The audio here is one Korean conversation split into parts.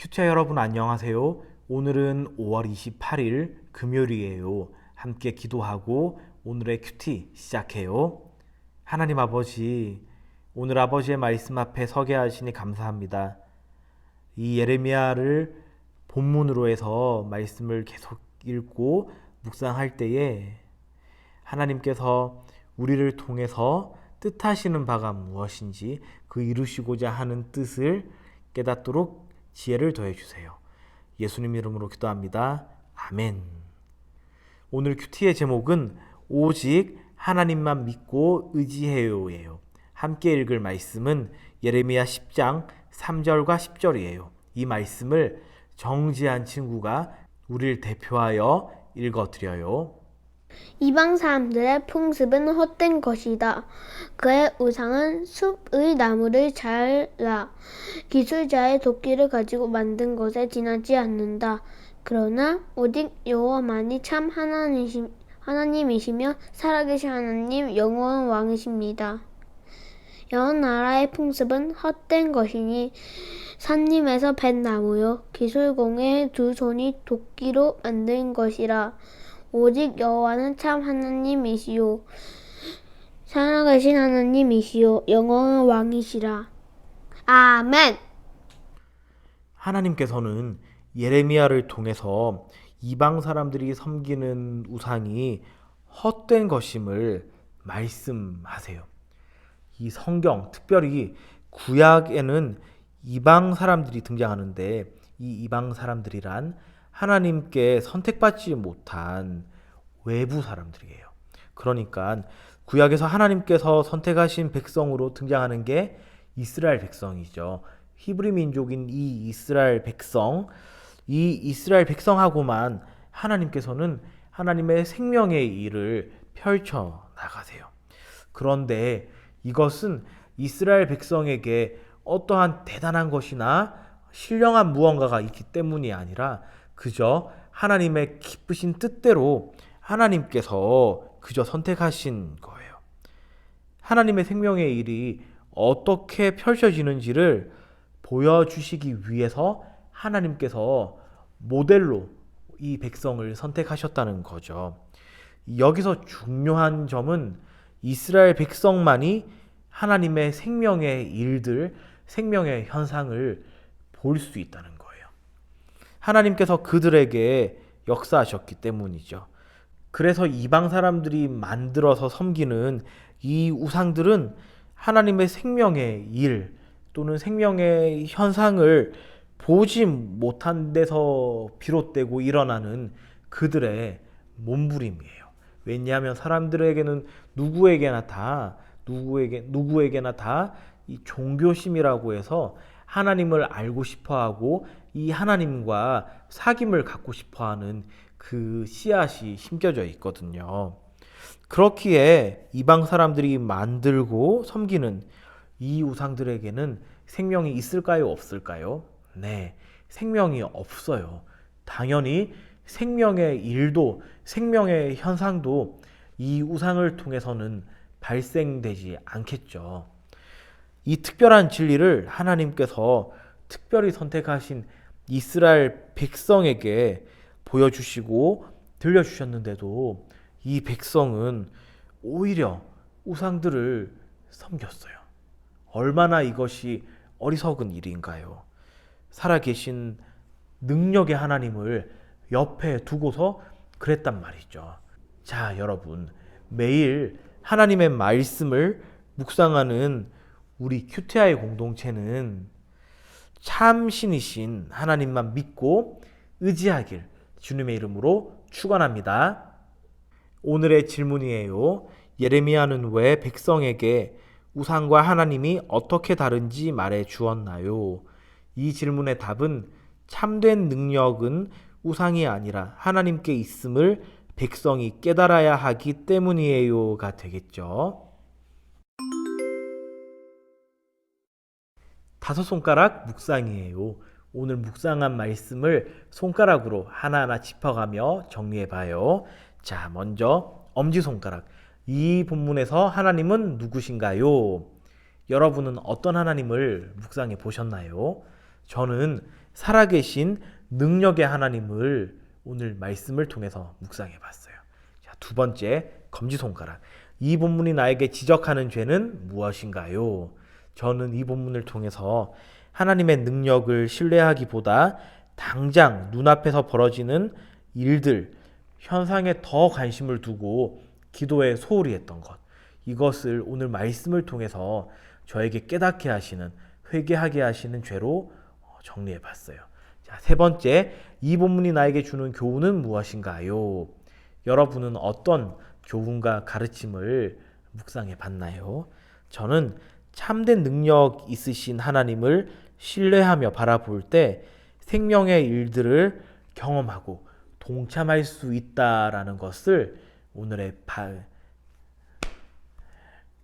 큐티아 여러분 안녕하세요. 오늘은 5월 28일 금요일이에요. 함께 기도하고 오늘의 큐티 시작해요. 하나님 아버지, 오늘 아버지의 말씀 앞에 서게 하시니 감사합니다. 이 예레미야를 본문으로 해서 말씀을 계속 읽고 묵상할 때에 하나님께서 우리를 통해서 뜻하시는 바가 무엇인지 그 이루시고자 하는 뜻을 깨닫도록 지혜를 더해 주세요. 예수님 이름으로 기도합니다. 아멘. 오늘 큐티의 제목은 오직 하나님만 믿고 의지해요예요. 함께 읽을 말씀은 예레미야 10장 3절과 10절이에요. 이 말씀을 정지한 친구가 우리를 대표하여 읽어드려요. 이방 사람들의 풍습은 헛된 것이다. 그의 우상은 숲의 나무를 잘라 기술자의 도끼를 가지고 만든 것에 지나지 않는다. 그러나 오직 여호와만이 참 하나님이시며 살아계신 하나님 영원한 왕이십니다. 여러 나라의 풍습은 헛된 것이니 산림에서 벤 나무요 기술공의 두 손이 도끼로 만든 것이라. 오직 여호와는 참 하나님이시요 살아계신 하나님이시요 영원한 왕이시라. 아멘. 하나님께서는 예레미야를 통해서 이방 사람들이 섬기는 우상이 헛된 것임을 말씀하세요. 이 성경, 특별히 구약에는 이방 사람들이 등장하는데 이 이방 사람들이란 하나님께 선택받지 못한 외부 사람들이에요. 그러니까 구약에서 하나님께서 선택하신 백성으로 등장하는 게 이스라엘 백성이죠. 히브리 민족인 이 이스라엘 백성하고만 하나님께서는 하나님의 생명의 일을 펼쳐 나가세요. 그런데 이것은 이스라엘 백성에게 어떠한 대단한 것이나 신령한 무언가가 있기 때문이 아니라 그저 하나님의 기쁘신 뜻대로 하나님께서 그저 선택하신 거예요. 하나님의 생명의 일이 어떻게 펼쳐지는지를 보여주시기 위해서 하나님께서 모델로 이 백성을 선택하셨다는 거죠. 여기서 중요한 점은 이스라엘 백성만이 하나님의 생명의 일들, 생명의 현상을 볼 수 있다는 거예요. 하나님께서 그들에게 역사하셨기 때문이죠. 그래서 이방 사람들이 만들어서 섬기는 이 우상들은 하나님의 생명의 일 또는 생명의 현상을 보지 못한 데서 비롯되고 일어나는 그들의 몸부림이에요. 왜냐하면 사람들에게는 누구에게나 다 이 종교심이라고 해서 하나님을 알고 싶어하고 이 하나님과 사귐을 갖고 싶어하는 그 씨앗이 심겨져 있거든요. 그렇기에 이방 사람들이 만들고 섬기는 이 우상들에게는 생명이 있을까요? 없을까요? 네, 생명이 없어요. 당연히 생명의 일도 생명의 현상도 이 우상을 통해서는 발생되지 않겠죠. 이 특별한 진리를 하나님께서 특별히 선택하신 이스라엘 백성에게 보여주시고 들려주셨는데도 이 백성은 오히려 우상들을 섬겼어요. 얼마나 이것이 어리석은 일인가요? 살아계신 능력의 하나님을 옆에 두고서 그랬단 말이죠. 자, 여러분, 매일 하나님의 말씀을 묵상하는 우리 큐티아의 공동체는 참신이신 하나님만 믿고 의지하길 주님의 이름으로 축원합니다. 오늘의 질문이에요. 예레미야는 왜 백성에게 우상과 하나님이 어떻게 다른지 말해 주었나요? 이 질문의 답은 참된 능력은 우상이 아니라 하나님께 있음을 백성이 깨달아야 하기 때문이에요가 되겠죠. 다섯 손가락 묵상이에요. 오늘 묵상한 말씀을 손가락으로 하나하나 짚어가며 정리해봐요. 자, 먼저 엄지손가락. 이 본문에서 하나님은 누구신가요? 여러분은 어떤 하나님을 묵상해 보셨나요? 저는 살아계신 능력의 하나님을 오늘 말씀을 통해서 묵상해 봤어요. 자, 두 번째, 검지손가락. 이 본문이 나에게 지적하는 죄는 무엇인가요? 저는 이 본문을 통해서 하나님의 능력을 신뢰하기보다 당장 눈앞에서 벌어지는 일들, 현상에 더 관심을 두고 기도에 소홀히 했던 것. 이것을 오늘 말씀을 통해서 저에게 깨닫게 하시는, 회개하게 하시는 죄로 정리해 봤어요. 자, 세 번째, 이 본문이 나에게 주는 교훈은 무엇인가요? 여러분은 어떤 교훈과 가르침을 묵상해 봤나요? 저는 참된 능력 있으신 하나님을 신뢰하며 바라볼 때 생명의 일들을 경험하고 동참할 수 있다라는 것을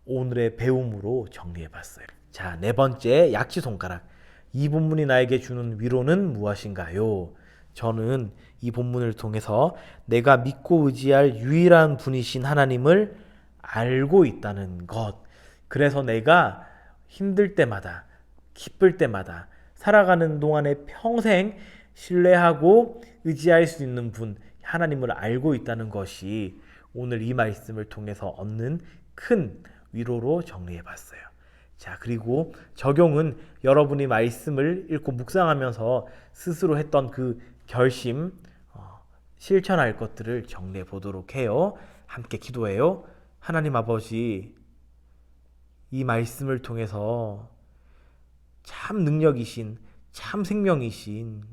오늘의 배움으로 정리해 봤어요. 자, 네 번째, 약지손가락. 이 본문이 나에게 주는 위로는 무엇인가요? 저는 이 본문을 통해서 내가 믿고 의지할 유일한 분이신 하나님을 알고 있다는 것. 그래서 내가 힘들 때마다, 기쁠 때마다, 살아가는 동안에 평생 신뢰하고 의지할 수 있는 분, 하나님을 알고 있다는 것이 오늘 이 말씀을 통해서 얻는 큰 위로로 정리해 봤어요. 자, 그리고 적용은 여러분이 말씀을 읽고 묵상하면서 스스로 했던 그 결심, 실천할 것들을 정리해 보도록 해요. 함께 기도해요. 하나님 아버지, 이 말씀을 통해서 참 능력이신, 참 생명이신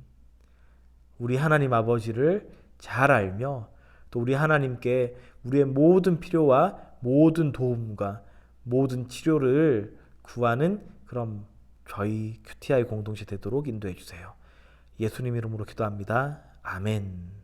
우리 하나님 아버지를 잘 알며 또 우리 하나님께 우리의 모든 필요와 모든 도움과 모든 치료를 구하는 그런 저희 큐티아이 공동체 되도록 인도해 주세요. 예수님 이름으로 기도합니다. 아멘.